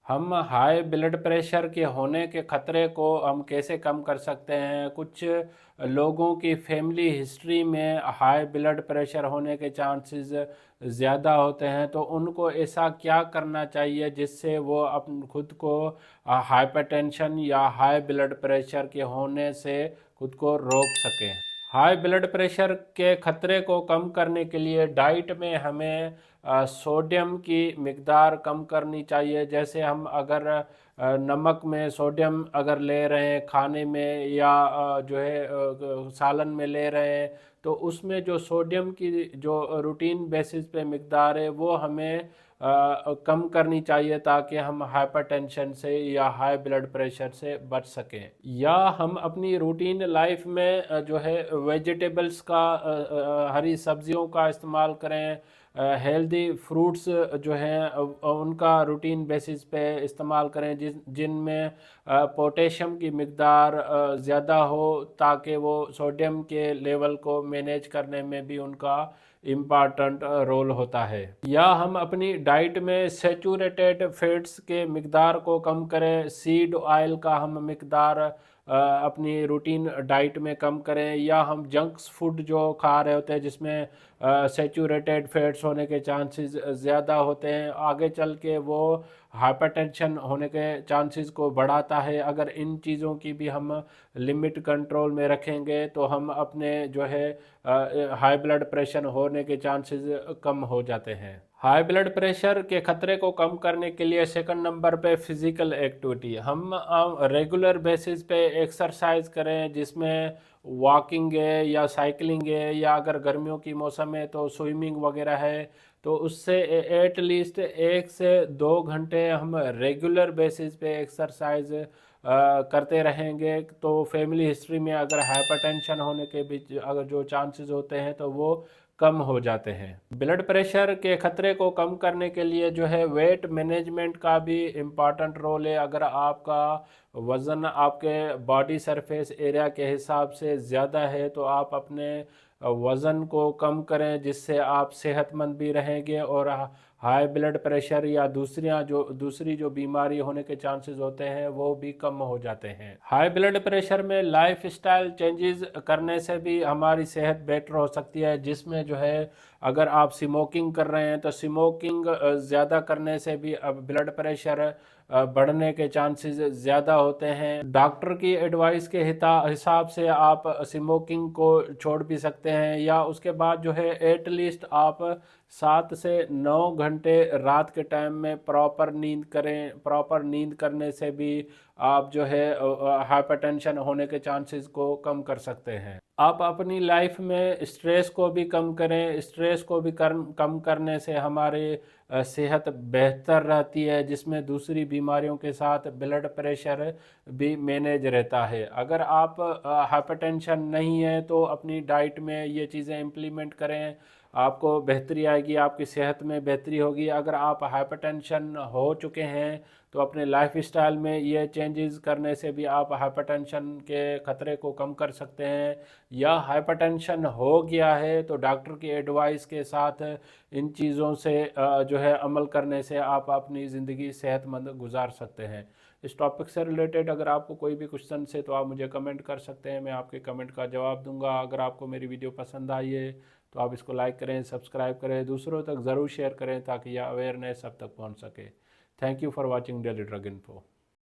हम high blood pressure के होने के खतरे को हम कैसे कम कर सकते हैं? कुछ लोगों की फैमिली हिस्ट्री में हाई ब्लड प्रेशर होने के चांसेस ज़्यादा होते हैं, तो उनको ऐसा क्या करना चाहिए जिससे वो अपन खुद को हाइपरटेंशन या हाई ब्लड प्रेशर के होने से खुद को रोक सकें? हाई ब्लड प्रेशर के खतरे को कम करने के लिए डाइट में हमें सोडियम की मिकदार कम करनी चाहिए। जैसे हम अगर नमक में सोडियम अगर ले रहे हैं खाने में या जो है सालन में ले रहे हैं, तो उसमें जो सोडियम की जो रूटीन बेसिस पे मिकदार है वो हमें कम करनी चाहिए, ताकि हम हाइपरटेंशन से या हाई ब्लड प्रेशर से बच सकें। या हम अपनी रूटीन लाइफ में जो है वेजिटेबल्स का हरी सब्जियों का इस्तेमाल करें, हेल्दी फ्रूट्स जो हैं उनका रूटीन बेसिस पे इस्तेमाल करें जिनमें पोटेशियम की मिकदार ज़्यादा हो, ताकि वो सोडियम के लेवल को मैनेज करने में भी उनका इम्पॉर्टेंट रोल होता है। या हम अपनी डाइट में सेचूरेटेड फैट्स के मिकदार को कम करें, सीड ऑयल का हम मिकदार अपनी रूटीन डाइट में कम करें। या हम जंक्स फूड जो खा रहे होते हैं जिसमें सेचूरेटेड फैट्स होने के चांसेस ज़्यादा होते हैं, आगे चल के वो हाइपरटेंशन होने के चांसेस को बढ़ाता है। अगर इन चीज़ों की भी हम लिमिट कंट्रोल में रखेंगे तो हम अपने जो है हाई ब्लड प्रेशर होने के चांसेस कम हो जाते हैं। हाई ब्लड प्रेशर के खतरे को कम करने के लिए सेकंड नंबर पे फिज़िकल एक्टिविटी, हम रेगुलर बेसिस पे एक्सरसाइज करें, जिसमें वॉकिंग है या साइकिलिंग है, या अगर गर्मियों की मौसम है तो स्विमिंग वगैरह है। तो उससे एट लीस्ट 1 से 2 घंटे हम रेगुलर बेसिस पे एक्सरसाइज करते रहेंगे, तो फैमिली हिस्ट्री में अगर हाइपरटेंशन होने के भी अगर जो चांसेस होते हैं तो वो कम हो जाते हैं। ब्लड प्रेशर के खतरे को कम करने के लिए जो है वेट मैनेजमेंट का भी इम्पॉर्टेंट रोल है। अगर आपका वज़न आपके बॉडी सरफेस एरिया के हिसाब से ज़्यादा है तो आप अपने वज़न को कम करें, जिससे आप सेहतमंद भी रहेंगे और हाई ब्लड प्रेशर या दूसरी जो बीमारी होने के चांसेस होते हैं वो भी कम हो जाते हैं। हाई ब्लड प्रेशर में लाइफस्टाइल चेंजेस करने से भी हमारी सेहत बेटर हो सकती है, जिसमें जो है अगर आप स्मोकिंग कर रहे हैं तो स्मोकिंग ज़्यादा करने से भी अब ब्लड प्रेशर बढ़ने के चांसेस ज़्यादा होते हैं। डॉक्टर की एडवाइस के हिसाब से आप स्मोकिंग को छोड़ भी सकते हैं, या उसके बाद जो है एट लीस्ट आप 7 से 9 घंटे रात के टाइम में प्रॉपर नींद करें। प्रॉपर नींद करने से भी आप जो है हाइपरटेंशन होने के चांसेस को कम कर सकते हैं। आप अपनी लाइफ में स्ट्रेस को भी कम करें। स्ट्रेस को भी कम करने से हमारे सेहत बेहतर रहती है, जिसमें दूसरी बीमारियों के साथ ब्लड प्रेशर भी मैनेज रहता है। अगर आप हाइपरटेंशन नहीं है तो अपनी डाइट में ये चीज़ें इम्प्लीमेंट करें, आपको बेहतरी आएगी, आपकी सेहत में बेहतरी होगी। अगर आप हाइपरटेंशन हो चुके हैं तो अपने लाइफस्टाइल में ये चेंजेस करने से भी आप हाइपरटेंशन के खतरे को कम कर सकते हैं। या हाइपरटेंशन हो गया है तो डॉक्टर की एडवाइस के साथ इन चीज़ों से जो है अमल करने से आप अपनी ज़िंदगी सेहतमंद गुजार सकते हैं। इस टॉपिक से रिलेटेड अगर आपको कोई भी क्वेश्चन है तो आप मुझे कमेंट कर सकते हैं, मैं आपके कमेंट का जवाब दूंगा। अगर आपको मेरी वीडियो पसंद आई है तो आप इसको लाइक करें, सब्सक्राइब करें, दूसरों तक ज़रूर शेयर करें ताकि यह अवेयरनेस सब तक पहुंच सके। Thank you for watching daily drug info.